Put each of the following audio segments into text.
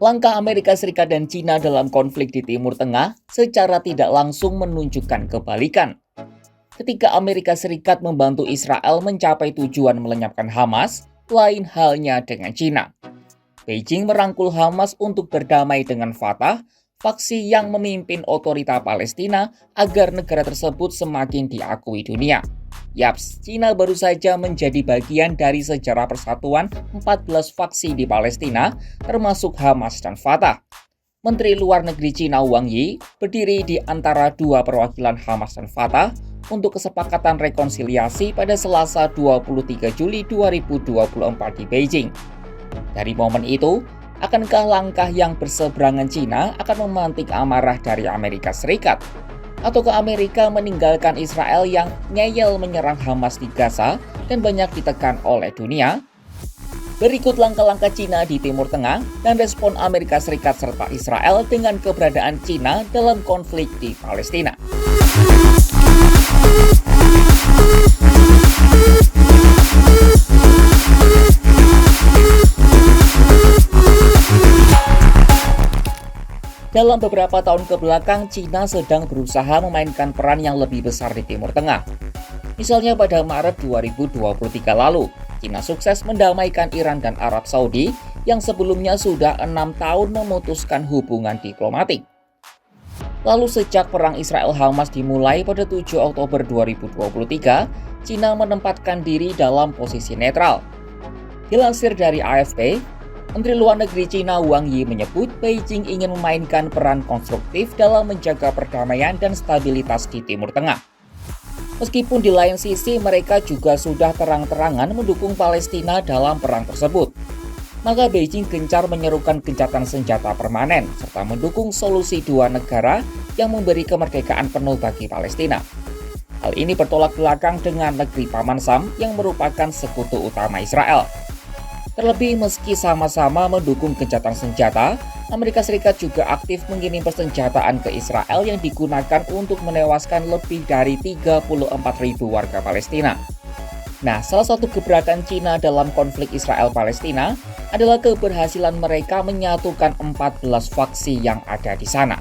Langkah Amerika Serikat dan China dalam konflik di Timur Tengah secara tidak langsung menunjukkan kebalikan. Ketika Amerika Serikat membantu Israel mencapai tujuan melenyapkan Hamas, lain halnya dengan China. Beijing merangkul Hamas untuk berdamai dengan Fatah, faksi yang memimpin otorita Palestina, agar negara tersebut semakin diakui dunia. Yaps, China baru saja menjadi bagian dari sejarah persatuan 14 faksi di Palestina, termasuk Hamas dan Fatah. Menteri Luar Negeri China Wang Yi berdiri di antara dua perwakilan Hamas dan Fatah untuk kesepakatan rekonsiliasi pada Selasa 23 Juli 2024 di Beijing. Dari momen itu, akankah langkah yang berseberangan China akan memantik amarah dari Amerika Serikat? Ataukah Amerika meninggalkan Israel yang ngeyel menyerang Hamas di Gaza dan banyak ditekan oleh dunia? Berikut langkah-langkah China di Timur Tengah dan respon Amerika Serikat serta Israel dengan keberadaan China dalam konflik di Palestina. Dalam beberapa tahun kebelakang, China sedang berusaha memainkan peran yang lebih besar di Timur Tengah. Misalnya pada Maret 2023 lalu, China sukses mendamaikan Iran dan Arab Saudi yang sebelumnya sudah 6 tahun memutuskan hubungan diplomatik. Lalu sejak perang Israel-Hamas dimulai pada 7 Oktober 2023, China menempatkan diri dalam posisi netral. Dilansir dari AFP, Menteri Luar Negeri China Wang Yi menyebut Beijing ingin memainkan peran konstruktif dalam menjaga perdamaian dan stabilitas di Timur Tengah. Meskipun di lain sisi mereka juga sudah terang-terangan mendukung Palestina dalam perang tersebut, maka Beijing gencar menyerukan gencatan senjata permanen serta mendukung solusi dua negara yang memberi kemerdekaan penuh bagi Palestina. Hal ini bertolak belakang dengan negeri Paman Sam yang merupakan sekutu utama Israel. Terlebih meski sama-sama mendukung gencatan senjata, Amerika Serikat juga aktif mengirim persenjataan ke Israel yang digunakan untuk menewaskan lebih dari 34.000 warga Palestina. Nah, salah satu gebrakan China dalam konflik Israel-Palestina adalah keberhasilan mereka menyatukan 14 faksi yang ada di sana.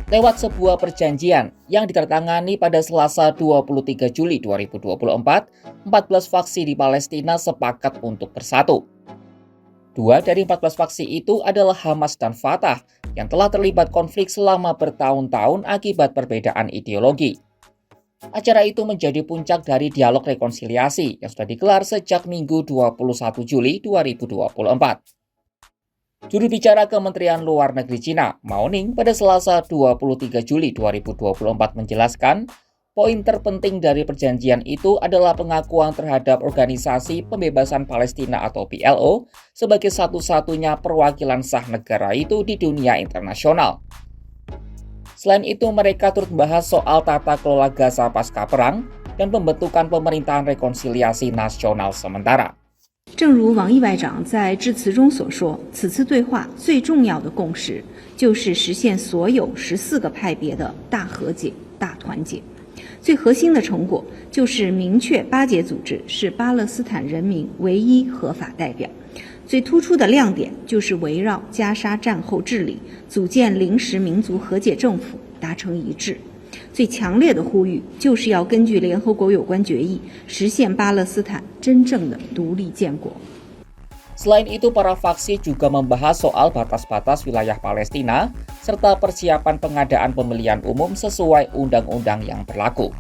Lewat sebuah perjanjian yang ditandatangani pada Selasa 23 Juli 2024, 14 faksi di Palestina sepakat untuk bersatu. Dua dari 14 faksi itu adalah Hamas dan Fatah yang telah terlibat konflik selama bertahun-tahun akibat perbedaan ideologi. Acara itu menjadi puncak dari dialog rekonsiliasi yang sudah digelar sejak Minggu 21 Juli 2024. Juru bicara Kementerian Luar Negeri China, Mao Ning, pada Selasa 23 Juli 2024 menjelaskan, poin terpenting dari perjanjian itu adalah pengakuan terhadap Organisasi Pembebasan Palestina atau PLO sebagai satu-satunya perwakilan sah negara itu di dunia internasional. Selain itu, mereka turut membahas soal tata kelola Gaza pasca perang dan pembentukan pemerintahan rekonsiliasi nasional sementara. 正如王毅外长在致辞中所说，此次对话最重要的共识就是实现所有14个派别的大和解、大团结。最核心的成果就是明确巴解组织是巴勒斯坦人民唯一合法代表。最突出的亮点就是围绕加沙战后治理，组建临时民族和解政府达成一致。最强烈的呼吁就是要根据联合国有关决议，实现巴勒斯坦真正的独立建国。 Selain itu, para faksi juga membahas soal batas-batas wilayah Palestina serta persiapan pengadaan pemilihan umum sesuai undang-undang yang berlaku.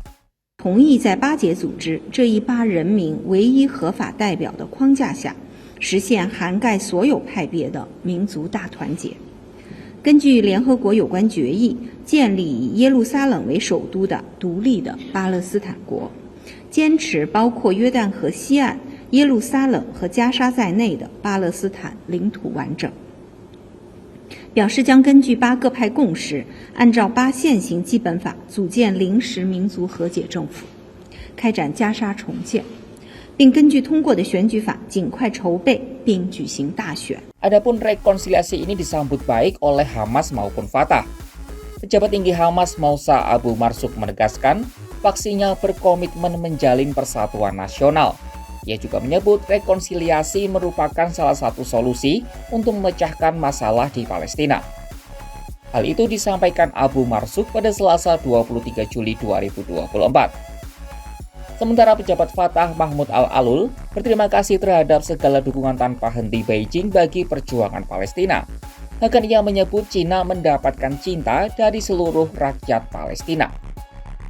同意在巴解组织这一巴人民唯一合法代表的框架下，实现涵盖所有派别的民族大团结。 根据联合国有关决议，建立以耶路撒冷为首都的独立的巴勒斯坦国，坚持包括约旦河西岸、耶路撒冷和加沙在内的巴勒斯坦领土完整。表示将根据巴各派共识，按照巴现行基本法组建临时民族和解政府，开展加沙重建。 并根据通过的选举法尽快筹备并举行大选。 Adapun rekonsiliasi ini disambut baik oleh Hamas maupun Fatah. Pejabat tinggi Hamas Moussa Abu Marzuk menegaskan faksinya berkomitmen menjalin persatuan nasional. Ia juga menyebut rekonsiliasi merupakan salah satu solusi untuk memecahkan masalah di Palestina. Hal itu disampaikan Abu Marzuk pada Selasa 23 Juli 2024. Sementara pejabat Fatah Mahmud Al-Alul berterima kasih terhadap segala dukungan tanpa henti Beijing bagi perjuangan Palestina. Bahkan ia menyebut Cina mendapatkan cinta dari seluruh rakyat Palestina.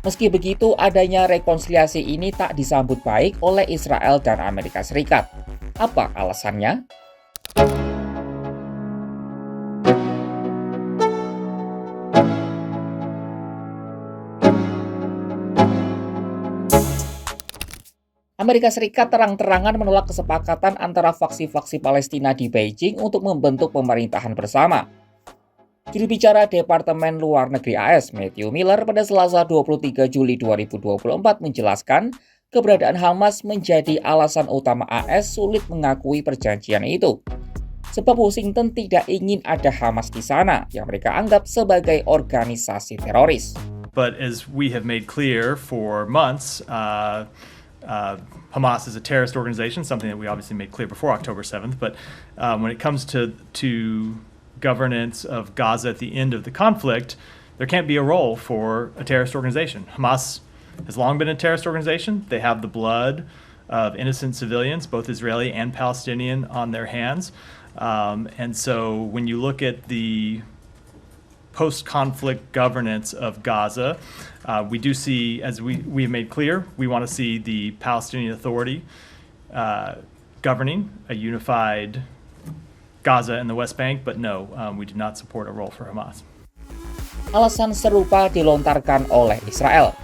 Meski begitu, adanya rekonsiliasi ini tak disambut baik oleh Israel dan Amerika Serikat. Apa alasannya? Amerika Serikat terang-terangan menolak kesepakatan antara faksi-faksi Palestina di Beijing untuk membentuk pemerintahan bersama. Juru bicara Departemen Luar Negeri AS, Matthew Miller, pada Selasa 23 Juli 2024 menjelaskan keberadaan Hamas menjadi alasan utama AS sulit mengakui perjanjian itu. Sebab Washington tidak ingin ada Hamas di sana yang mereka anggap sebagai organisasi teroris. But as we have made clear for months, Hamas is a terrorist organization, something that we obviously made clear before October 7th. But when it comes to governance of Gaza at the end of the conflict, there can't be a role for a terrorist organization. Hamas has long been a terrorist organization. They have the blood of innocent civilians, both Israeli and Palestinian, on their hands. And so when you look at the post-conflict governance of Gaza, we do see, as we've made clear, we want to see the Palestinian Authority governing a unified Gaza and the West Bank, but no, we do not support a role for Hamas. Alasan serupa dilontarkan oleh Israel.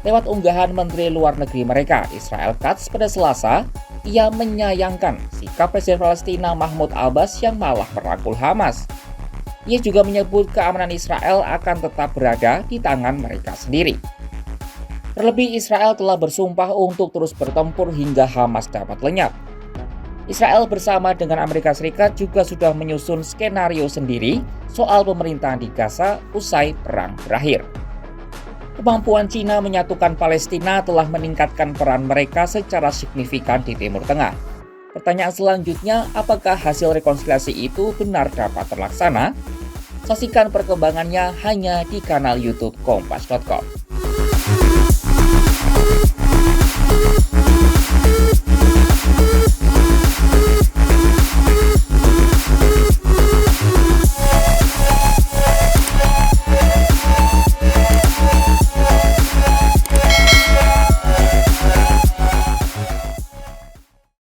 Lewat unggahan Menteri Luar Negeri mereka, Israel Katz, pada Selasa, ia menyayangkan sikap Presiden Palestina Mahmud Abbas yang malah merangkul Hamas. Ia juga menyebut keamanan Israel akan tetap berada di tangan mereka sendiri. Terlebih, Israel telah bersumpah untuk terus bertempur hingga Hamas dapat lenyap. Israel bersama dengan Amerika Serikat juga sudah menyusun skenario sendiri soal pemerintahan di Gaza usai perang berakhir. Kemampuan Cina menyatukan Palestina telah meningkatkan peran mereka secara signifikan di Timur Tengah. Pertanyaan selanjutnya, apakah hasil rekonsiliasi itu benar dapat terlaksana? Saksikan perkembangannya hanya di kanal YouTube Kompas.com.